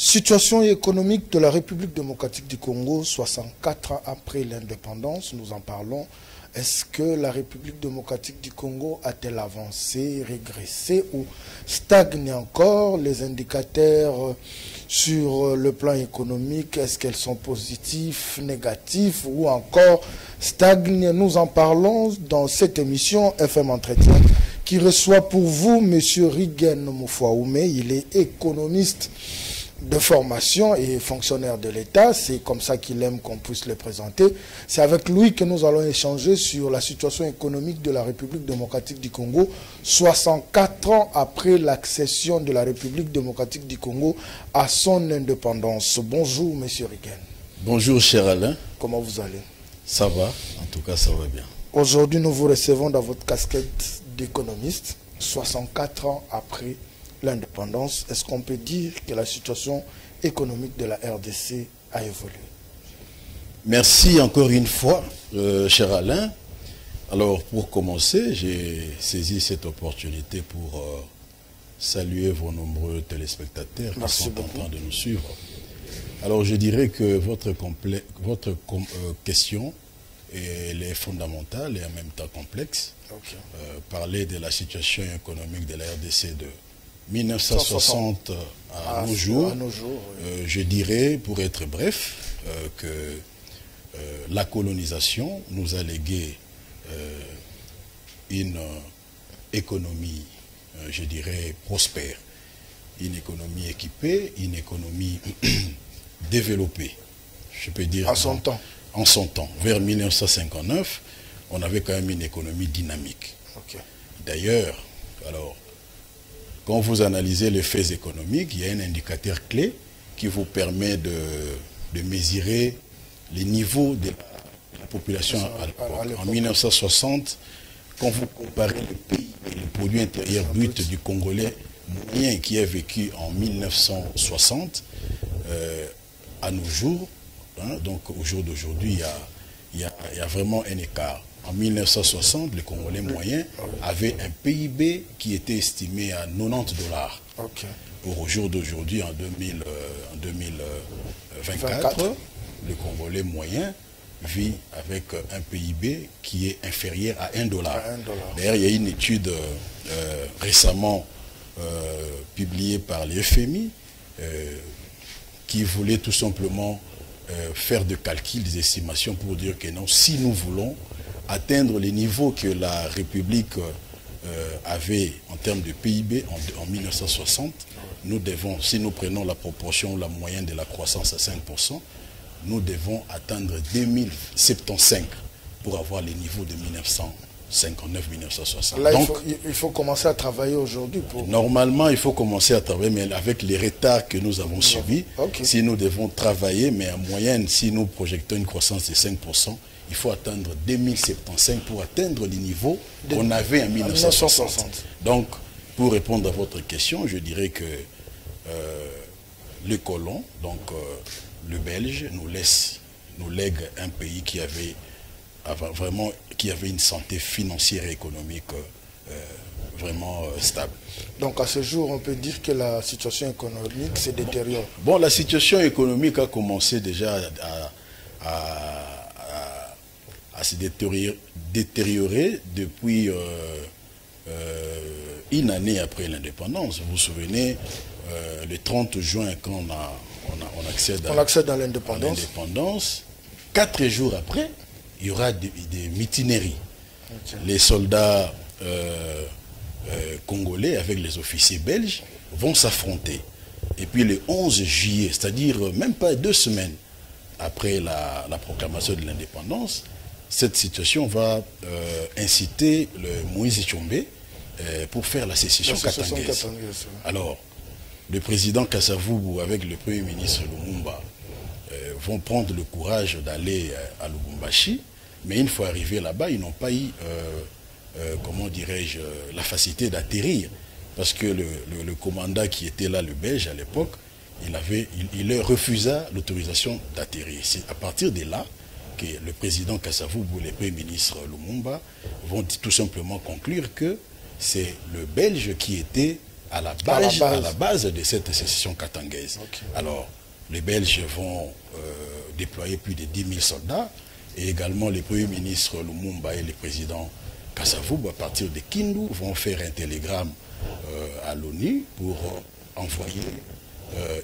Situation économique de la République démocratique du Congo, 64 ans après l'indépendance, nous en parlons. Est-ce que la République démocratique du Congo a-t-elle avancé, régressé ou stagne encore? Les indicateurs sur le plan économique, est-ce qu'elles sont positifs, négatifs ou encore stagnent? Nous en parlons dans cette émission FM Entretien qui reçoit pour vous M. Rigen Mufwaume. Il est économiste de formation et fonctionnaire de l'État, c'est comme ça qu'il aime qu'on puisse le présenter. C'est avec lui que nous allons échanger sur la situation économique de la République démocratique du Congo, 64 ans après l'accession de la République démocratique du Congo à son indépendance. Bonjour, Monsieur Rigen. Bonjour, cher Alain. Comment vous allez? Ça va, en tout cas, ça va bien. Aujourd'hui, nous vous recevons dans votre casquette d'économiste, 64 ans après l'indépendance. Est-ce qu'on peut dire que la situation économique de la RDC a évolué? Merci encore une fois, cher Alain. Alors, pour commencer, j'ai saisi cette opportunité pour saluer vos nombreux téléspectateurs qui sont en train de nous suivre. Alors, je dirais que votre question elle est fondamentale et en même temps complexe. Okay. Parler de la situation économique de la RDC de 1960 à nos jours, oui. Je dirais, pour être bref, que la colonisation nous a légué une économie, je dirais, prospère, une économie équipée, une économie développée, je peux dire. En son temps. En son temps. Vers 1959, on avait quand même une économie dynamique. Okay. D'ailleurs, alors, quand vous analysez les faits économiques, il y a un indicateur clé qui vous permet de mesurer les niveaux de la population à l'époque. En 1960, quand vous comparez le pays et le produit intérieur brut du Congolais moyen qui a vécu en 1960 à nos jours, hein, donc au jour d'aujourd'hui, il y a vraiment un écart. En 1960, le Congolais moyen avait un PIB qui était estimé à 90 $. Okay. Au jour d'aujourd'hui, en 2024, le Congolais moyen vit avec un PIB qui est inférieur à 1 $. D'ailleurs, il y a une étude récemment publiée par le FMI qui voulait tout simplement faire de calculs, des estimations pour dire que non, si nous voulons atteindre les niveaux que la République avait en termes de PIB en 1960, nous devons, si nous prenons la proportion, la moyenne de la croissance à 5%, nous devons atteindre 2075 pour avoir les niveaux de 1959-1960. Là, donc, il faut commencer à travailler aujourd'hui. Normalement, il faut commencer à travailler, mais avec les retards que nous avons subis, si nous devons travailler, mais en moyenne, si nous projetons une croissance de 5%, il faut atteindre 2075 pour atteindre les niveaux qu'on avait en 1960. Donc, pour répondre à votre question, je dirais que le colon, donc le Belge, nous lègue un pays qui avait une santé financière et économique vraiment stable. Donc à ce jour, on peut dire que la situation économique se détériore. Bon, la situation économique a commencé déjà à se détériorer depuis une année après l'indépendance. Vous vous souvenez, le 30 juin, quand on accède à l'indépendance, 4 jours après, il y aura des mutineries. Okay. Les soldats congolais avec les officiers belges vont s'affronter. Et puis le 11 juillet, c'est-à-dire même pas 2 semaines après la proclamation de l'indépendance, cette situation va inciter le Moïse Tshombe pour faire la sécession katangaise. Alors, le président Kasavubu avec le premier ministre Lumumba vont prendre le courage d'aller à Lubumbashi, mais une fois arrivés là-bas, ils n'ont pas eu, comment dirais-je, la facilité d'atterrir, parce que le commandant qui était là, le Belge à l'époque, il leur refusa l'autorisation d'atterrir. C'est à partir de là que le président Kasavubu et le premier ministre Lumumba vont tout simplement conclure que c'est le Belge qui était à la base de cette sécession katangaise. Okay. Alors, les Belges vont déployer plus de 10 000 soldats, et également les premiers ministres Lumumba et le président Kasavubu, à partir de Kindu, vont faire un télégramme à l'ONU pour envoyer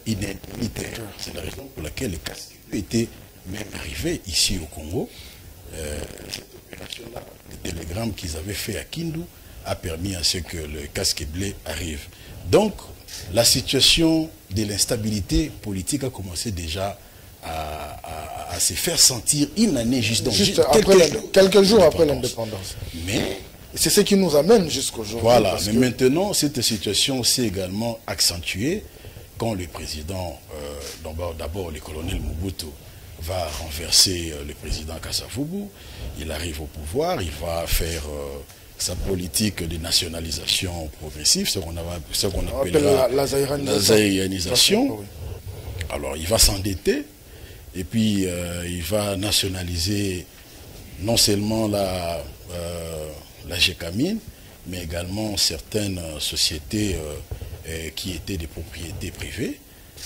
une aide militaire. C'est la raison pour laquelle les casques étaient même arrivés ici au Congo. Cette opération-là, le télégramme qu'ils avaient fait à Kindu, a permis à ce que le casque bleu arrive. Donc, la situation de l'instabilité politique a commencé déjà à se faire sentir une année juste quelques jours après l'indépendance. Mais c'est ce qui nous amène jusqu'aujourd'hui. Voilà, mais maintenant, cette situation s'est également accentuée quand le président, d'abord le colonel Mobutu, va renverser le président Kasavubu. Il arrive au pouvoir, il va faire sa politique de nationalisation progressive, ce qu'on appellera la zaïranisation. Alors, il va s'endetter, et puis il va nationaliser non seulement la GECAMIN, mais également certaines sociétés qui étaient des propriétés privées.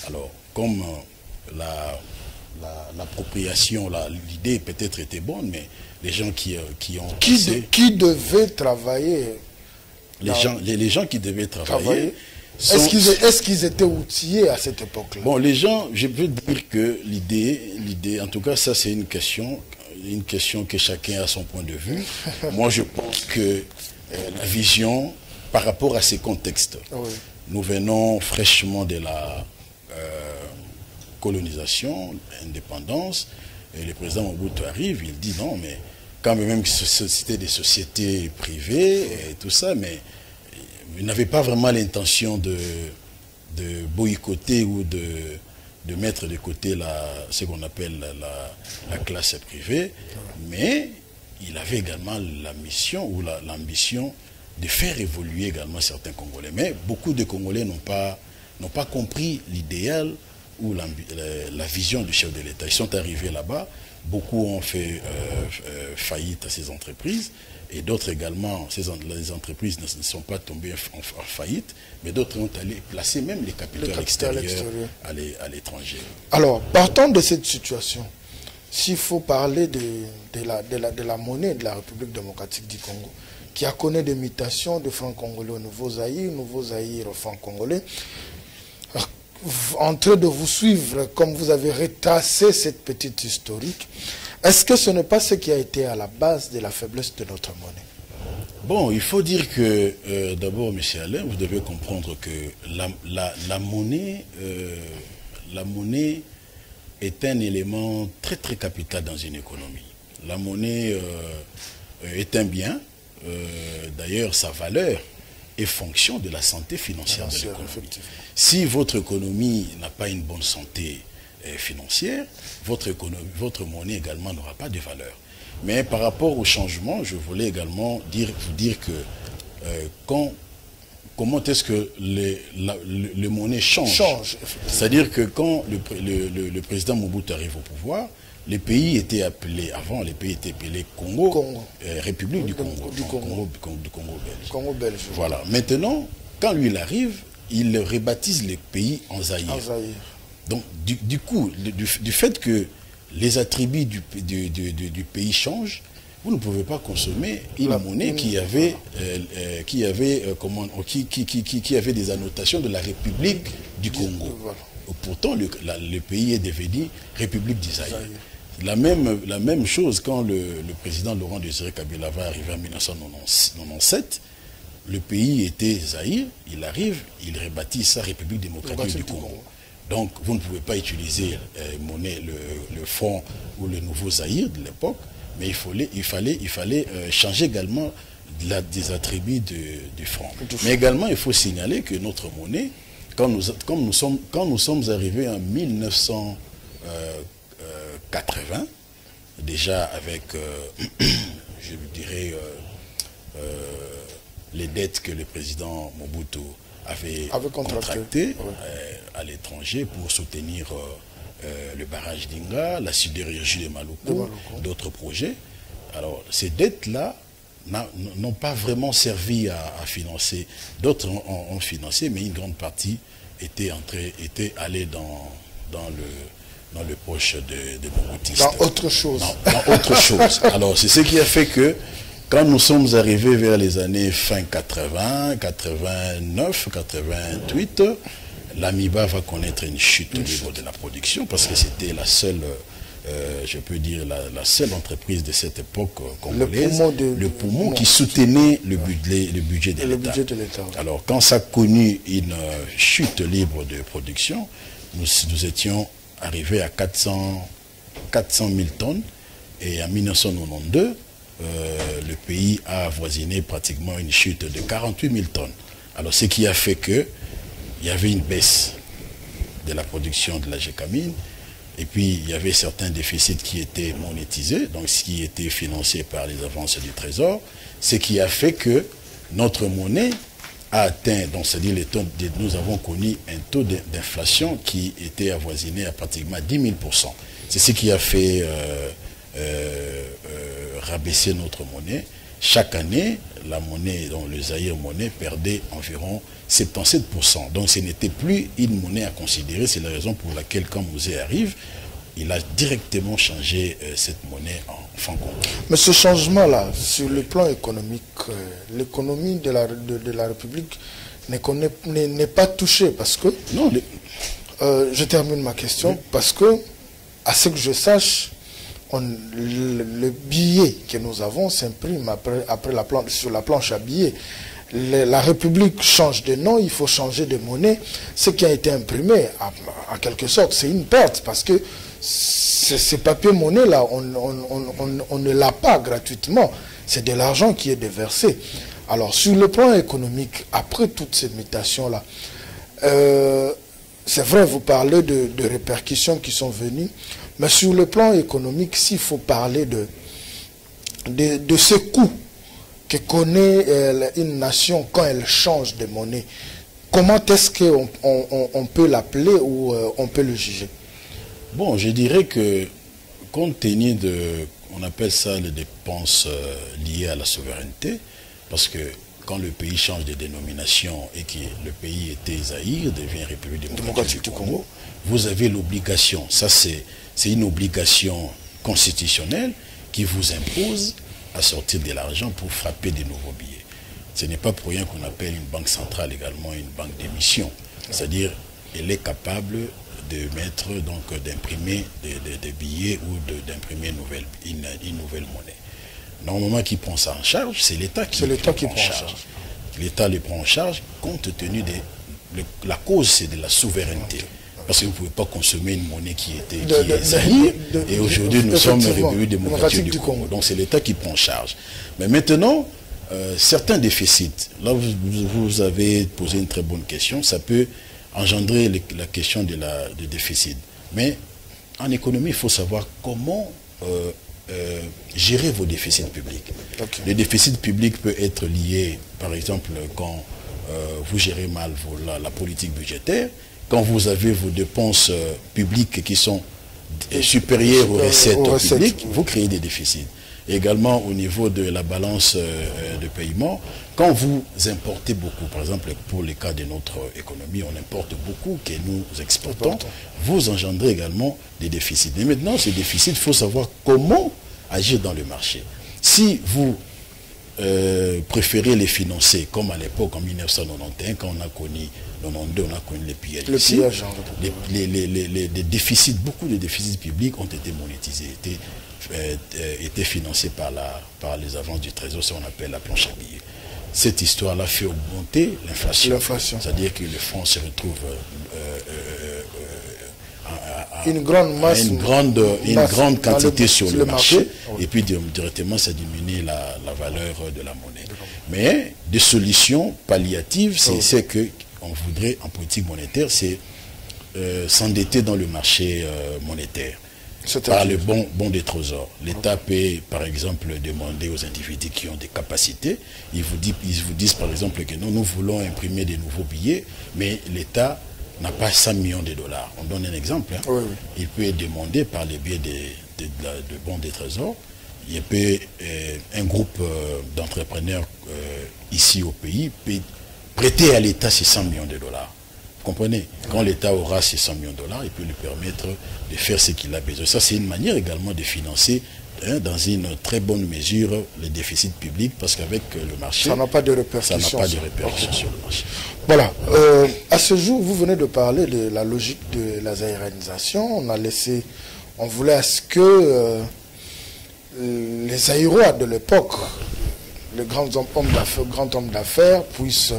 Alors, comme l'appropriation, l'idée peut-être était bonne, mais les gens qui ont... Qui devaient travailler les gens qui devaient travailler... Est-ce qu'ils étaient outillés à cette époque-là? Bon, les gens, je veux dire que l'idée, en tout cas, ça c'est une question que chacun a son point de vue. Moi, je pense que la vision, par rapport à ces contextes, oui. Nous venons fraîchement de la colonisation, indépendance, et le président Mobutu arrive, il dit non, mais quand même c'était des sociétés privées et tout ça, mais il n'avait pas vraiment l'intention de boycotter ou de mettre de côté ce qu'on appelle la classe privée, mais il avait également la mission ou l'ambition de faire évoluer également certains Congolais. Mais beaucoup de Congolais n'ont pas compris l'idéal ou la vision du chef de l'État. Ils sont arrivés là-bas, beaucoup ont fait faillite à ces entreprises, et d'autres également, les entreprises ne sont pas tombées en faillite, mais d'autres ont allé placer même les capitaux extérieurs à l'étranger. Alors, partant de cette situation, s'il faut parler de la monnaie de la République démocratique du Congo, qui a connu des mutations de francs congolais au Nouveau Zaïre au franc congolais, en train de vous suivre, comme vous avez retracé cette petite historique, est-ce que ce n'est pas ce qui a été à la base de la faiblesse de notre monnaie? Bon, il faut dire que, d'abord, M. Alain, vous devez comprendre que la monnaie est un élément très très capital dans une économie. La monnaie est un bien, d'ailleurs sa valeur est fonction de la santé financière de l'économie. Si votre économie n'a pas une bonne santé financière, votre monnaie également n'aura pas de valeur. Mais par rapport au changement, je voulais également vous dire que comment est-ce que les monnaies changent. C'est-à-dire que quand le président Mobutu arrive au pouvoir, les pays étaient appelés, avant les pays étaient appelés République du Congo, Congo belge. Voilà. Maintenant, quand lui il arrive, il rebaptise les pays en Zaïre. Donc, du coup, du fait que les attributs du pays changent, vous ne pouvez pas consommer une monnaie qui avait des annotations de la République du Congo. Voilà. Pourtant, le pays est devenu République du Zaïre. La même chose quand le président Laurent Désiré Kabila va arriver en 1997, le pays était Zaïre, il arrive, il rebâtit sa République démocratique du Congo. Donc, vous ne pouvez pas utiliser le franc ou le nouveau Zaïre de l'époque, mais il fallait changer également des attributs du franc. Mais également, il faut signaler que notre monnaie, quand nous sommes arrivés en 1980, déjà avec, je dirais, les dettes que le président Mobutu avait contractées à l'étranger pour soutenir le barrage d'Inga, la sidérurgie de Maluku, d'autres projets. Alors, ces dettes-là n'ont pas vraiment servi à financer. D'autres ont financé, mais une grande partie était allée dans le poche des boboutistes. Dans autre chose. Dans autre chose. Alors, c'est ce qui a fait que, quand nous sommes arrivés vers les années fin 80, 89, 88, l'Amiba va connaître une chute au niveau de la production, parce que c'était la seule, je peux dire, la seule entreprise de cette époque congolaise, le poumon qui soutenait le budget de l'État. Alors, quand ça a connu une chute libre de production, nous étions arrivés à 400 000 tonnes, et en 1992, le pays a avoisiné pratiquement une chute de 48 000 tonnes. Alors, ce qui a fait que il y avait une baisse de la production de la Gécamine, et puis il y avait certains déficits qui étaient monétisés, donc ce qui était financé par les avances du Trésor, ce qui a fait que notre monnaie a atteint, donc c'est-à-dire nous avons connu un taux d'inflation qui était avoisiné à pratiquement 10 000 %. C'est ce qui a fait rabaisser notre monnaie. Chaque année, la monnaie, donc le Zaïre monnaie, perdait environ 77 %. Donc ce n'était plus une monnaie à considérer. C'est la raison pour laquelle, quand Mosé arrive, il a directement changé cette monnaie en franc congolais. Mais ce changement-là, sur le plan économique, l'économie de la République n'est pas touchée, parce que... Non, je termine ma question, oui. Parce que, à ce que je sache, le billet que nous avons s'imprime après sur la planche à billets. La République change de nom, il faut changer de monnaie. Ce qui a été imprimé, en quelque sorte, c'est une perte, parce que ces papiers-monnaie-là, on ne l'a pas gratuitement. C'est de l'argent qui est déversé. Alors, sur le plan économique, après toutes ces mutations-là, c'est vrai, vous parlez de répercussions qui sont venues, mais sur le plan économique, s'il faut parler de ce coût que connaît une nation quand elle change de monnaie, comment est-ce qu'on peut l'appeler ou on peut le juger? Bon, je dirais que, compte tenu on appelle ça les dépenses liées à la souveraineté, parce que quand le pays change de dénomination et que le pays était Zaïre, devient République démocratique du Congo, vous avez l'obligation, ça c'est une obligation constitutionnelle qui vous impose à sortir de l'argent pour frapper des nouveaux billets. Ce n'est pas pour rien qu'on appelle une banque centrale également une banque d'émission. C'est-à-dire, elle est capable de mettre, donc d'imprimer des billets ou d'imprimer une nouvelle monnaie. Normalement, qui prend ça en charge, c'est l'État qui prend en charge. L'État les prend en charge compte tenu de la cause, c'est de la souveraineté. Parce que vous ne pouvez pas consommer une monnaie qui est Zaïre, et aujourd'hui nous sommes République démocratique du Congo. Donc c'est l'État qui prend en charge. Mais maintenant, certains déficits, là vous avez posé une très bonne question, ça peut engendrer la question de déficit. Mais en économie, il faut savoir comment gérer vos déficits publics. Okay. Le déficit public peut être lié, par exemple, quand vous gérez mal la politique budgétaire, quand vous avez vos dépenses publiques qui sont supérieures aux recettes publiques, vous créez des déficits. Et également au niveau de la balance de paiement, quand vous importez beaucoup, par exemple pour le cas de notre économie, on importe beaucoup que nous exportons, vous engendrez également des déficits. Mais maintenant, ces déficits, il faut savoir comment agir dans le marché. Si vous préférez les financer, comme à l'époque en 1991, quand on a connu 92, on a connu les PLC, les déficits, beaucoup de déficits publics ont été monétisés, étaient financés par les avances du Trésor, ce qu'on appelle la planche à billets. Cette histoire-là fait augmenter l'inflation. C'est-à-dire que le franc se retrouve une grande quantité sur le marché, et puis directement ça diminue la valeur de la monnaie. Mais des solutions palliatives, c'est que on voudrait en politique monétaire, c'est s'endetter dans le marché monétaire par le bon des trésors. L'État peut, par exemple, demander aux individus qui ont des capacités, ils vous disent par exemple que nous voulons imprimer des nouveaux billets, mais l'État n'a pas 100 millions de dollars. On donne un exemple. Hein. Oui. Il peut demander par le biais de bons des trésors, il y a un groupe d'entrepreneurs ici au pays peut prêter à l'État ces 100 millions de dollars. Vous comprenez? Quand l'État aura ces 100 millions de dollars, il peut lui permettre de faire ce qu'il a besoin. Ça, c'est une manière également de financer dans une très bonne mesure le déficit public, parce qu'avec le marché, ça n'a pas de répercussions. Ça n'a pas de répercussions sur le marché. Voilà. À ce jour, vous venez de parler de la logique de la zaïranisation. On voulait à ce que les aérois de l'époque, les grands hommes d'affaires puissent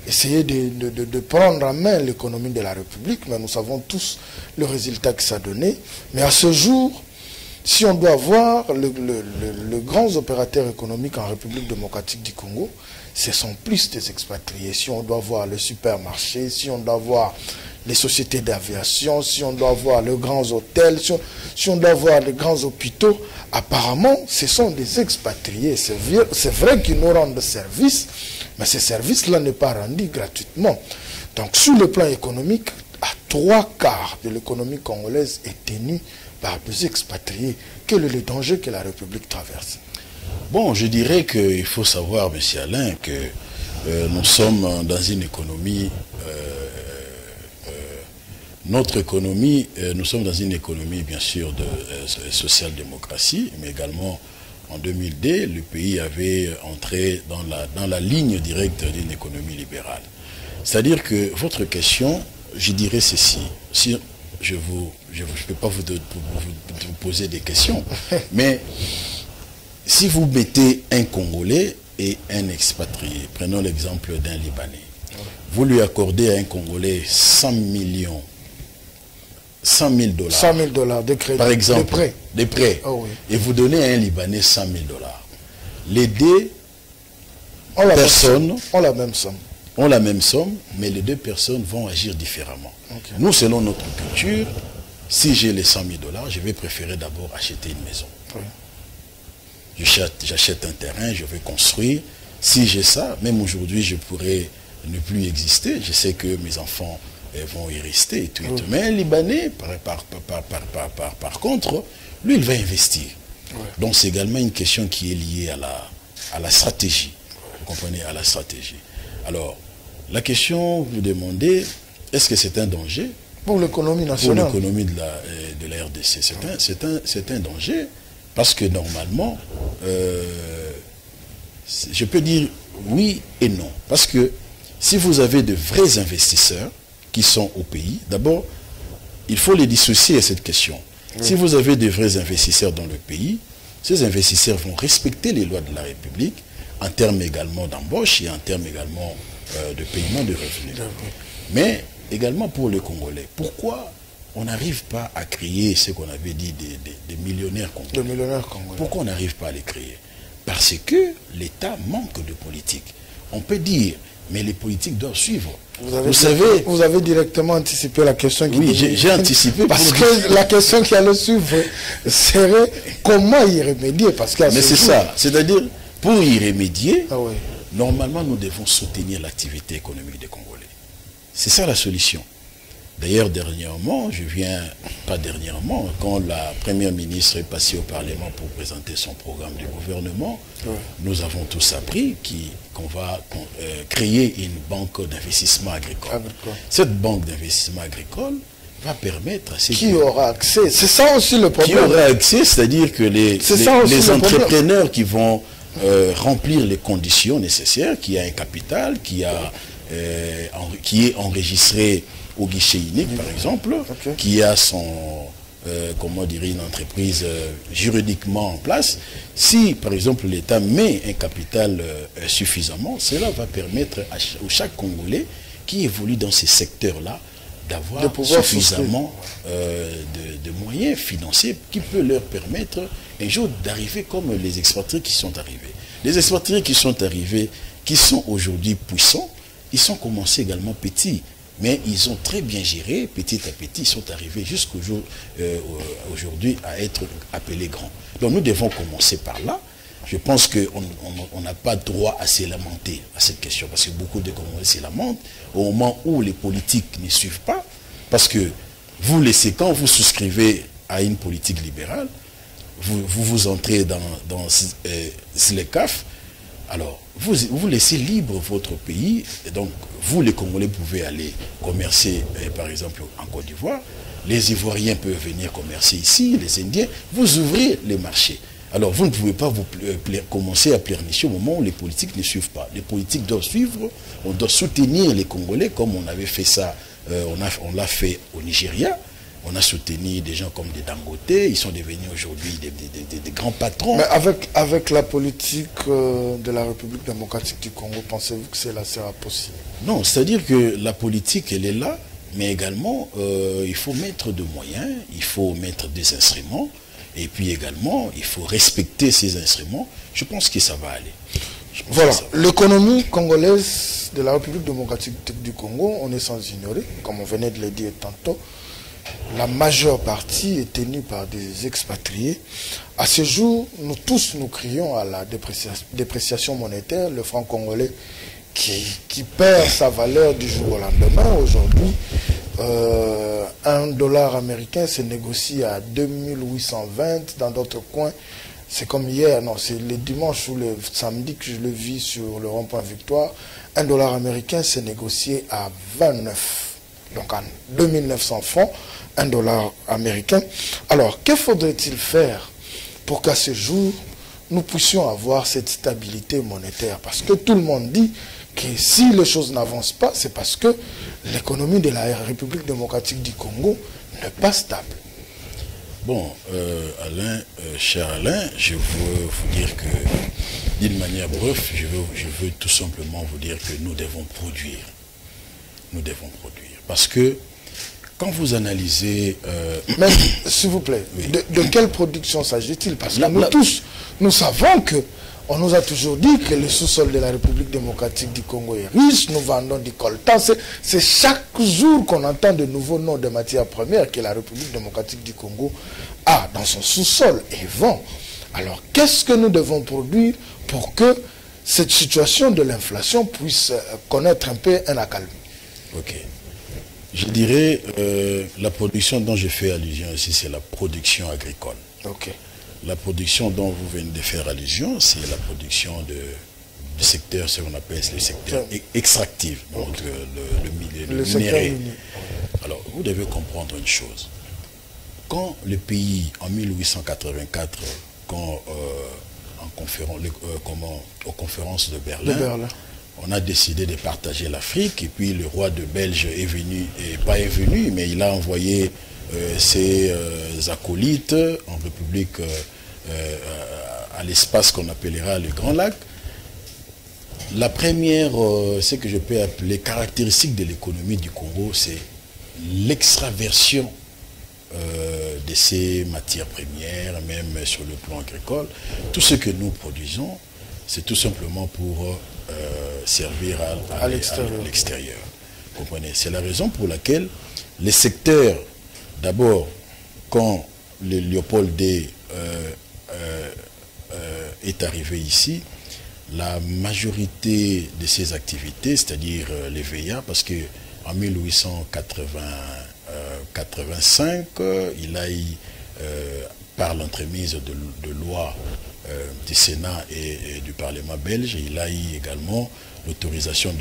essayer de prendre en main l'économie de la République, mais nous savons tous le résultat que ça a donné. Mais à ce jour, si on doit voir les grands opérateurs économiques en République démocratique du Congo, ce sont plus des expatriés. Si on doit voir les supermarchés, si on doit voir les sociétés d'aviation, si on doit voir les grands hôtels, si on doit voir les grands hôpitaux, apparemment, ce sont des expatriés. C'est vrai qu'ils nous rendent service, mais ces services-là ne sont pas rendus gratuitement. Donc, sur le plan économique, à 3/4 de l'économie congolaise est tenue par des expatriés. Quel est le danger que la République traverse? Bon, je dirais qu'il faut savoir, M. Alain, que nous sommes dans une économie, notre économie, nous sommes dans une économie, bien sûr, de social-démocratie, mais également, en 2002, le pays avait entré dans la ligne directe d'une économie libérale. C'est-à-dire que votre question, je dirais ceci, si je ne peux pas vous poser des questions, mais si vous mettez un Congolais et un expatrié, prenons l'exemple d'un Libanais, vous lui accordez à un Congolais 100 000 $. 100 000 $ de crédit. Par exemple, des prêts. Oh oui. Et vous donnez à un Libanais 100 000 $. Les deux personnes ont la même somme. Ont la même somme, mais les deux personnes vont agir différemment. Okay. Nous, selon notre culture, si j'ai les 100 000 $, je vais préférer d'abord acheter une maison. Oui. J'achète un terrain, je vais construire. Si j'ai ça, même aujourd'hui, je pourrais ne plus exister. Je sais que mes enfants vont y rester et tout. Oui. Mais un Libanais, par contre, lui, il va investir. Oui. Donc, c'est également une question qui est liée à la stratégie. Vous comprenez, à la stratégie. Alors, la question, vous demandez, est-ce que c'est un danger pour l'économie nationale? Pour l'économie de la RDC. C'est un danger, parce que normalement, je peux dire oui et non. Parce que si vous avez de vrais investisseurs qui sont au pays, d'abord, il faut les dissocier à cette question. Oui. Si vous avez de vrais investisseurs dans le pays, ces investisseurs vont respecter les lois de la République, en termes également d'embauche et en termes également de paiement de revenus. Mais également pour les Congolais. Pourquoi on n'arrive pas à créer ce qu'on avait dit des millionnaires congolais? De millionnaires congolais. Pourquoi on n'arrive pas à les créer? Parce que l'État manque de politique. On peut dire, mais les politiques doivent suivre. Vous avez directement anticipé la question qui... Oui, j'ai anticipé. Parce que la question qui allait suivre serait comment y remédier. Mais c'est ça. C'est-à-dire, pour y remédier, oui, normalement, nous devons soutenir l'activité économique des Congolais. C'est ça la solution. D'ailleurs, dernièrement, pas dernièrement, quand la première ministre est passée au Parlement pour présenter son programme de gouvernement, oui, nous avons tous appris qu'on va créer une banque d'investissement agricole. Cette banque d'investissement agricole va permettre à ceux qui aura accès. C'est ça aussi le problème. Qui aura accès, c'est-à-dire que les entrepreneurs qui vont remplir les conditions nécessaires, qui a un capital, qui est enregistré au guichet unique, par exemple, okay, qui a comment dire, une entreprise juridiquement en place. Si, par exemple, l'État met un capital suffisamment, cela va permettre à chaque Congolais qui évolue dans ces secteurs-là d'avoir suffisamment de moyens financiers qui peut leur permettre un jour d'arriver comme les expatriés qui sont arrivés. Les expatriés qui sont arrivés, qui sont aujourd'hui puissants, ils sont commencés également petits, mais ils ont très bien géré, petit à petit, ils sont arrivés jusqu'au jour aujourd'hui à être appelés grands. Donc nous devons commencer par là. Je pense qu'on n'a pas droit à se lamenter à cette question, parce que beaucoup de Congolais se lamentent au moment où les politiques ne suivent pas, parce que vous laissez, quand vous souscrivez à une politique libérale, vous entrez dans SLECAF, alors vous laissez libre votre pays, et donc vous les Congolais pouvez aller commercer par exemple en Côte d'Ivoire, les Ivoiriens peuvent venir commercer ici, les Indiens, vous ouvrez les marchés. Alors vous ne pouvez pas commencer à pleurnicher au moment où les politiques ne suivent pas. Les politiques doivent suivre, on doit soutenir les Congolais comme on avait fait ça, on l'a fait au Nigeria. On a soutenu des gens comme des Dangote, ils sont devenus aujourd'hui des grands patrons. Mais avec la politique de la République démocratique du Congo, pensez-vous que cela sera possible? Non, c'est-à-dire que la politique, elle est là, mais également, il faut mettre des moyens, il faut mettre des instruments, et puis également, il faut respecter ces instruments. Je pense que ça va aller. Voilà, l'économie congolaise de la République démocratique du Congo, on est sans ignorer, comme on venait de le dire tantôt, la majeure partie est tenue par des expatriés. À ce jour, nous tous nous crions à la dépréciation monétaire, le franc congolais qui perd sa valeur du jour au lendemain. Aujourd'hui, $1 américain se négocie à 2820 dans d'autres coins. C'est comme hier, non, c'est le dimanche ou le samedi que je le vis sur le rond-point Victoire. $1 américain s'est négocié à 29. Donc en 2900 francs, $1 américain. Alors, que faudrait-il faire pour qu'à ce jour, nous puissions avoir cette stabilité monétaire? Parce que tout le monde dit que si les choses n'avancent pas, c'est parce que l'économie de la République démocratique du Congo n'est pas stable. Bon, Alain, cher Alain, je veux vous dire que, d'une manière bref, je veux tout simplement vous dire que nous devons produire. Nous devons produire. Parce que, quand vous analysez... Mais, s'il vous plaît, oui. de quelle production s'agit-il? Parce que nous tous, nous savons que on nous a toujours dit que le sous-sol de la République démocratique du Congo est riche, nous vendons du coltan. C'est chaque jour qu'on entend de nouveaux noms de matières premières que la République démocratique du Congo a dans son sous-sol et vend. Alors, qu'est-ce que nous devons produire pour que cette situation de l'inflation puisse connaître un peu un accalmie? Ok. Je dirais, la production dont je fais allusion ici, c'est la production agricole. Ok. La production dont vous venez de faire allusion, c'est la production du secteur, ce qu'on appelle le secteur extractif, donc le minerai. Alors, vous devez comprendre une chose. Quand le pays, en 1884, quand aux conférences de Berlin, on a décidé de partager l'Afrique, et puis le roi de Belge est venu, et pas est venu, mais il a envoyé ses acolytes en République, à l'espace qu'on appellera le Grand Lac. La première, ce que je peux appeler caractéristique de l'économie du Congo, c'est l'extraversion de ces matières premières, même sur le plan agricole. Tout ce que nous produisons, c'est tout simplement pour servir à l'extérieur. Vous comprenez? C'est la raison pour laquelle les secteurs, d'abord, quand le Léopold II est arrivé ici, la majorité de ses activités, c'est-à-dire les VIA, parce qu'en 1885, il a eu, par l'entremise de lois du Sénat et du Parlement belge, il a eu également l'autorisation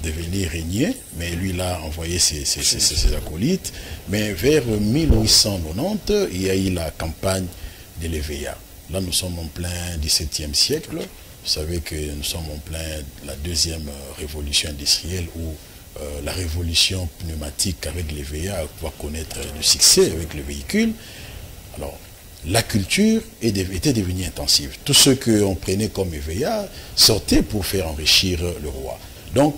de venir régner, mais lui, il a envoyé ses acolytes. Mais vers 1890, il y a eu la campagne de l'EVA. Là, nous sommes en plein XVIIe siècle. Vous savez que nous sommes en plein la deuxième révolution industrielle où la révolution pneumatique avec l'EVA va connaître le succès avec le véhicule. Alors, la culture était devenue intensive. Tout ce qu'on prenait comme EVA sortait pour faire enrichir le roi. Donc,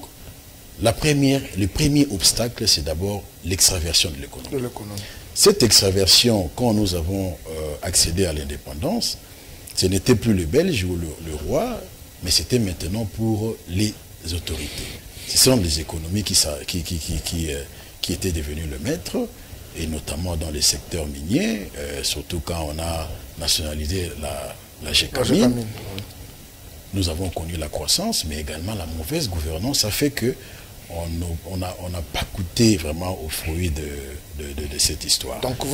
le premier obstacle, c'est d'abord l'extraversion de l'économie. Cette extraversion, quand nous avons accédé à l'indépendance, ce n'était plus le Belge ou le roi, mais c'était maintenant pour les autorités. Ce sont les économies qui étaient devenues le maître, et notamment dans les secteurs miniers, surtout quand on a nationalisé la GECAMIN. Nous avons connu la croissance, mais également la mauvaise gouvernance a fait que on n'a pas goûté vraiment au fruit de cette histoire. Donc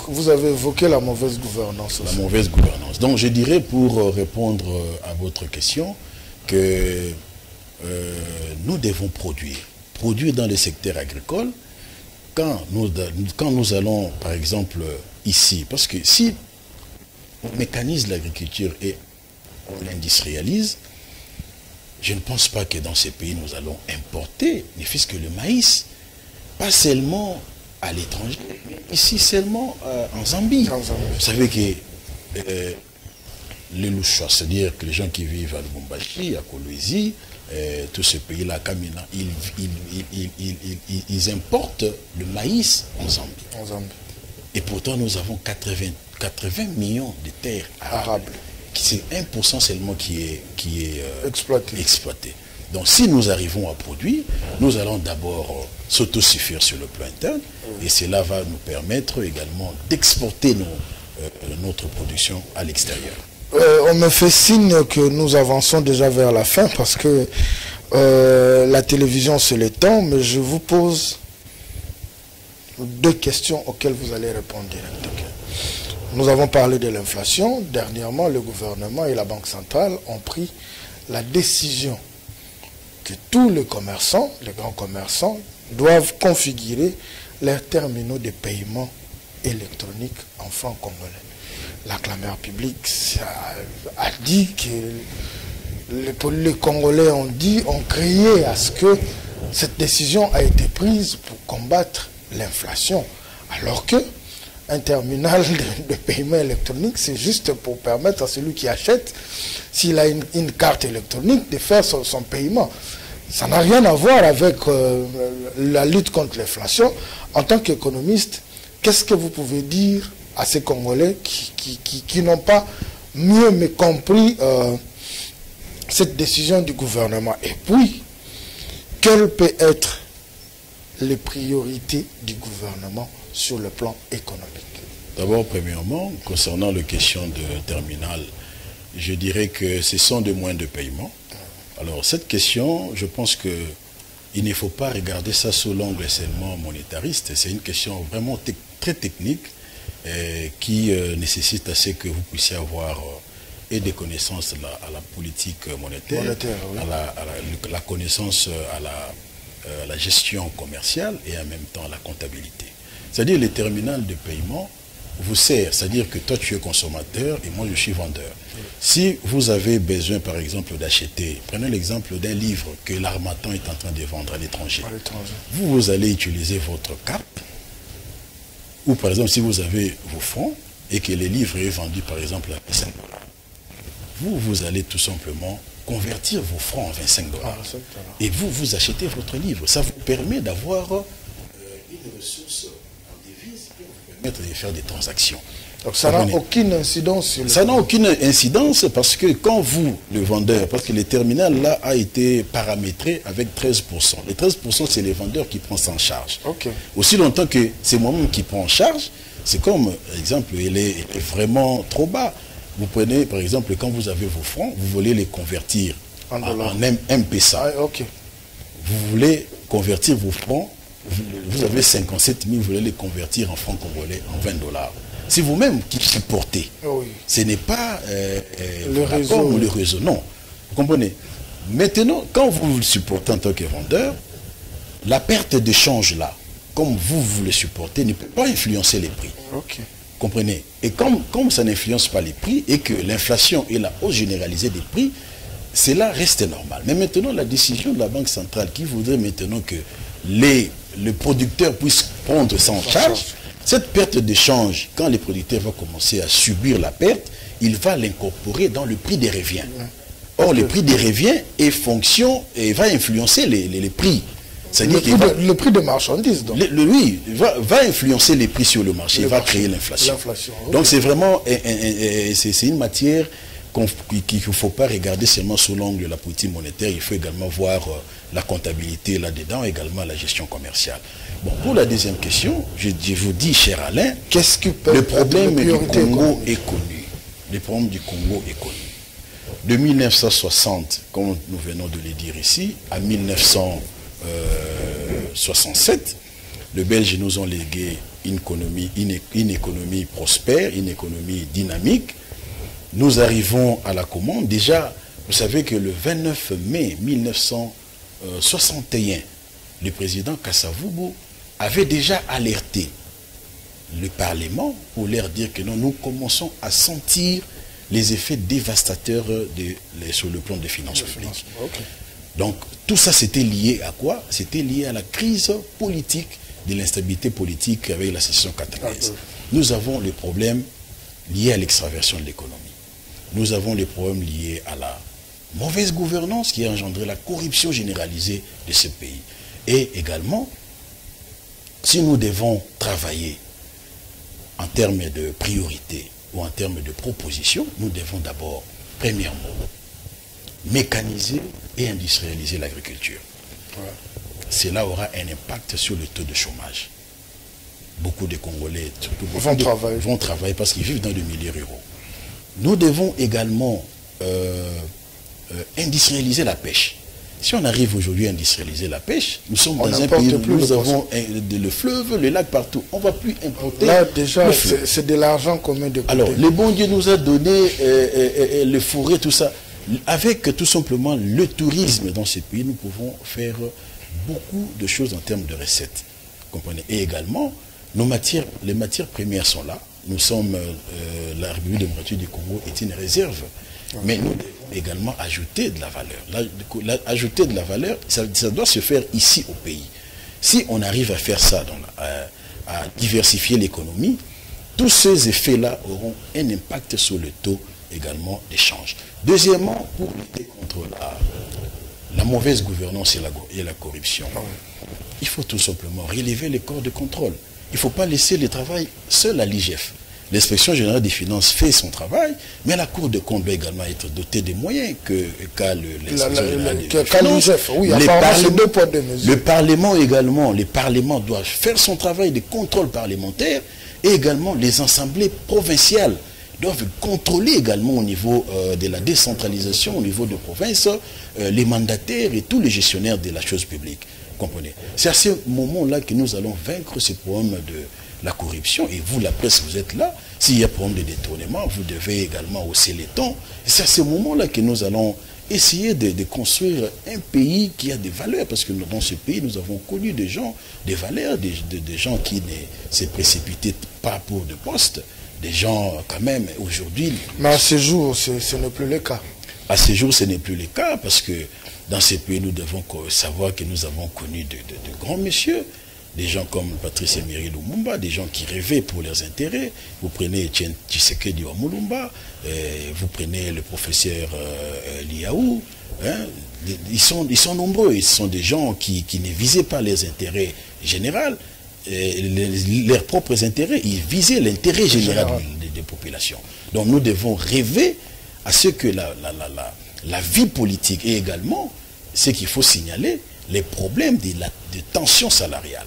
vous avez évoqué la mauvaise gouvernance aussi. La mauvaise gouvernance. Donc je dirais, pour répondre à votre question, que nous devons produire dans le secteur agricole. Quand nous allons, par exemple, ici, parce que si on mécanise l'agriculture et on l'industrialise, je ne pense pas que dans ces pays, nous allons importer, ne fût-ce que le maïs, pas seulement à l'étranger, mais ici seulement en Zambie. Vous savez que les Louchois, c'est-à-dire que les gens qui vivent à Lubumbashi, à Kolwezi, tous ces pays-là, Kamina, ils importent le maïs en Zambie. Et pourtant, nous avons 80 millions de terres arables. C'est 1% seulement qui est exploité. Donc si nous arrivons à produire, nous allons d'abord s'autosuffire sur le plan interne, et cela va nous permettre également d'exporter notre production à l'extérieur. On me fait signe que nous avançons déjà vers la fin, parce que la télévision c'est le temps, mais je vous pose 2 questions auxquelles vous allez répondre directement. Nous avons parlé de l'inflation. Dernièrement, le gouvernement et la Banque centrale ont pris la décision que tous les commerçants, les grands commerçants, doivent configurer leurs terminaux de paiement électronique en francs congolais. La clameur publique a dit que les Congolais ont crié à ce que cette décision a été prise pour combattre l'inflation, alors que un terminal de paiement électronique, c'est juste pour permettre à celui qui achète, s'il a une carte électronique, de faire son paiement. Ça n'a rien à voir avec la lutte contre l'inflation. En tant qu'économiste, qu'est-ce que vous pouvez dire à ces Congolais qui n'ont pas mieux mais compris cette décision du gouvernement? Et puis, quelles peuvent être les priorités du gouvernement sur le plan économique? D'abord, premièrement, concernant la question de terminal, je dirais que ce sont des moyens de paiement. Alors, cette question, je pense qu'il ne faut pas regarder ça sous l'angle seulement monétariste. C'est une question vraiment très technique qui nécessite assez que vous puissiez avoir et des connaissances à la politique monétaire, oui. à la connaissance à la gestion commerciale et en même temps à la comptabilité. C'est-à-dire les terminals de paiement vous servent, c'est-à-dire que toi tu es consommateur et moi je suis vendeur. Si vous avez besoin par exemple d'acheter, prenez l'exemple d'un livre que l'Harmattan est en train de vendre à l'étranger. Vous allez utiliser votre carte, ou par exemple si vous avez vos francs et que le livre est vendu par exemple à 5 $, vous allez tout simplement convertir vos francs en 25 $. Et vous achetez votre livre. Ça vous permet d'avoir une ressource en devise qui vous permettre de faire des transactions. Donc ça n'a aucune incidence sur le... Ça n'a aucune incidence parce que quand vous, le vendeur, parce que le terminal là a été paramétré avec 13%. Les 13%, c'est les vendeurs qui prennent ça en charge. Aussi longtemps que c'est moi-même qui prends en charge, c'est comme, par exemple, il est vraiment trop bas. Vous prenez, par exemple, quand vous avez vos francs, vous voulez les convertir en M-Pesa. Vous voulez convertir vos francs, vous avez 57 000, vous voulez les convertir en francs congolais en 20 $. C'est vous-même qui supportez. Ce n'est pas le réseau, non. Vous comprenez? Maintenant, quand vous le supportez en tant que vendeur, la perte de change là, comme vous le supportez, ne peut pas influencer les prix. Comprenez? Et comme ça n'influence pas les prix et que l'inflation et la hausse généralisée des prix, cela reste normal. Mais maintenant, la décision de la Banque centrale qui voudrait maintenant que les producteurs puissent prendre ça en charge, cette perte de change, quand les producteurs vont commencer à subir la perte, il va l'incorporer dans le prix des revient. Or, le prix des revient est fonction et va influencer les prix. Le prix de marchandises, donc. Oui, va influencer les prix sur le marché, il va créer l'inflation. Donc c'est vraiment c'est une matière qu'il ne faut pas regarder seulement sous l'angle de la politique monétaire, il faut également voir la comptabilité là-dedans, également la gestion commerciale. Bon, pour la deuxième question, je vous dis, cher Alain, le problème du Congo est connu. Le problème du Congo est connu. De 1960, comme nous venons de le dire ici, à 1900 1967, les Belges nous ont légué une économie prospère, une économie dynamique. Nous arrivons à la commande. Déjà, vous savez que le 29 mai 1961, le président Kasavubu avait déjà alerté le Parlement pour leur dire que non, nous commençons à sentir les effets dévastateurs sur le plan des finances publiques. Okay. Donc, tout ça, c'était lié à quoi? C'était lié à la crise politique, de l'instabilité politique avec la sécession camerounaise. Nous avons les problèmes liés à l'extraversion de l'économie. Nous avons les problèmes liés à la mauvaise gouvernance qui a engendré la corruption généralisée de ce pays. Et également, si nous devons travailler en termes de priorité ou en termes de proposition, nous devons d'abord, premièrement, mécaniser et industrialiser l'agriculture. Ouais. Cela aura un impact sur le taux de chômage. Beaucoup de Congolais vont travailler parce qu'ils vivent dans le milieu rural. Nous devons également industrialiser la pêche. Si on arrive aujourd'hui à industrialiser la pêche, nous sommes dans un pays où nous avons le fleuve, le lac partout. On ne va plus importer. Là, déjà, c'est de l'argent commun de côté. Alors, le bon Dieu nous a donné le forêt, tout ça. Avec tout simplement le tourisme dans ce pays, nous pouvons faire beaucoup de choses en termes de recettes. Comprenez? Et également, les matières premières sont là. Nous sommes, la République démocratique du Congo est une réserve. Mais nous devons également ajouter de la valeur. Ajouter de la valeur, ça doit se faire ici au pays. Si on arrive à faire ça, à diversifier l'économie, tous ces effets-là auront un impact sur le taux également d'échange. Deuxièmement, pour lutter contre la mauvaise gouvernance et la corruption, il faut tout simplement relever les corps de contrôle. Il ne faut pas laisser le travail seul à l'IGF. L'inspection générale des finances fait son travail, mais la Cour de compte doit également être dotée des moyens qu'a l'inspection générale des finances. Oui, le Parlement également, les parlements doivent faire son travail de contrôle parlementaire et également les assemblées provinciales doivent contrôler également au niveau de la décentralisation, au niveau de province, les mandataires et tous les gestionnaires de la chose publique. Comprenez? C'est à ce moment-là que nous allons vaincre ce problème de la corruption. Et vous, la presse, vous êtes là. S'il y a problème de détournement, vous devez également hausser les tons. C'est à ce moment-là que nous allons essayer de construire un pays qui a des valeurs. Parce que dans ce pays, nous avons connu des gens, des valeurs, des gens qui ne se précipitaient pas pour de postes. Des gens, quand même, aujourd'hui... Mais à ce jour, ce n'est plus le cas. À ce jour, ce n'est plus le cas, parce que dans ces pays, nous devons savoir que nous avons connu de grands messieurs, des gens comme Patrice Emery Lumumba, des gens qui rêvaient pour leurs intérêts. Vous prenez Tshisekedi wa Mulumba, vous prenez le professeur Liaou, hein, ils sont nombreux, ce sont des gens qui ne visaient pas les intérêts généraux, leurs propres intérêts, ils visaient l'intérêt général des populations. Donc nous devons rêver à ce que la vie politique et également, ce qu'il faut signaler, les problèmes de tension salariale.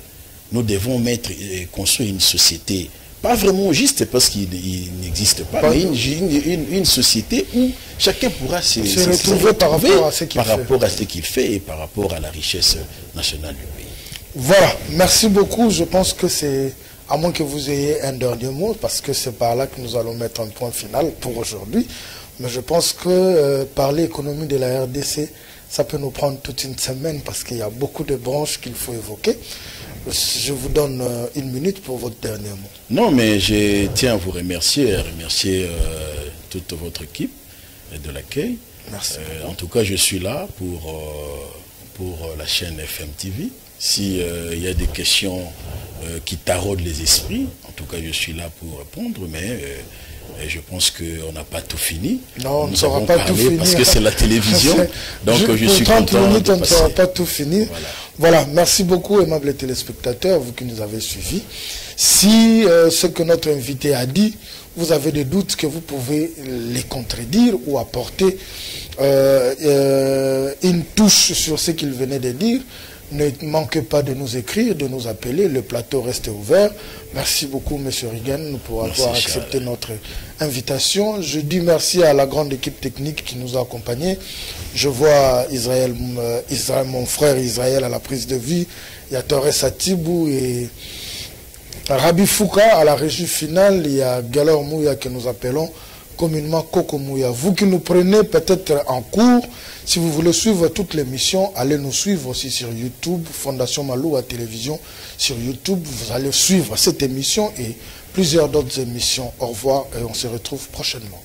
Nous devons construire une société, pas vraiment juste parce qu'il n'existe pas, mais une société où chacun pourra se retrouver par rapport à ce qu'il fait et par rapport à la richesse nationale du pays. Voilà, merci beaucoup. Je pense que c'est, à moins que vous ayez un dernier mot, parce que c'est par là que nous allons mettre un point final pour aujourd'hui. Mais je pense que parler économie de la RDC, ça peut nous prendre toute une semaine parce qu'il y a beaucoup de branches qu'il faut évoquer. Je vous donne une minute pour votre dernier mot. Non, mais je tiens à vous remercier, toute votre équipe de l'accueil. Merci. En tout cas, je suis là pour la chaîne FM TV. S'il y a des questions qui taraudent les esprits, en tout cas, je suis là pour répondre, mais je pense qu'on n'a pas tout fini. Non, on ne saura pas tout finir. Parce que c'est la télévision. Donc, je suis 30 content minutes, de on ne saura pas tout finir. Voilà, merci beaucoup, aimables téléspectateurs, vous qui nous avez suivis. Si ce que notre invité a dit, vous avez des doutes, que vous pouvez les contredire ou apporter une touche sur ce qu'il venait de dire, Ne manquez pas de nous écrire, de nous appeler. Le plateau reste ouvert. Merci beaucoup, M. Rigen, pour avoir accepté notre invitation. Je dis merci à la grande équipe technique qui nous a accompagnés. Je vois Israël, mon frère Israël à la prise de vie. Il y a Torres Atibou et Rabi Fouka à la régie finale. Il y a Galor Mouya que nous appelons communément Koko Mouya. Vous qui nous prenez peut-être en cours, si vous voulez suivre toute l'émission, allez nous suivre aussi sur YouTube, Fondation Maloua Télévision sur YouTube. Vous allez suivre cette émission et plusieurs d'autres émissions. Au revoir et on se retrouve prochainement.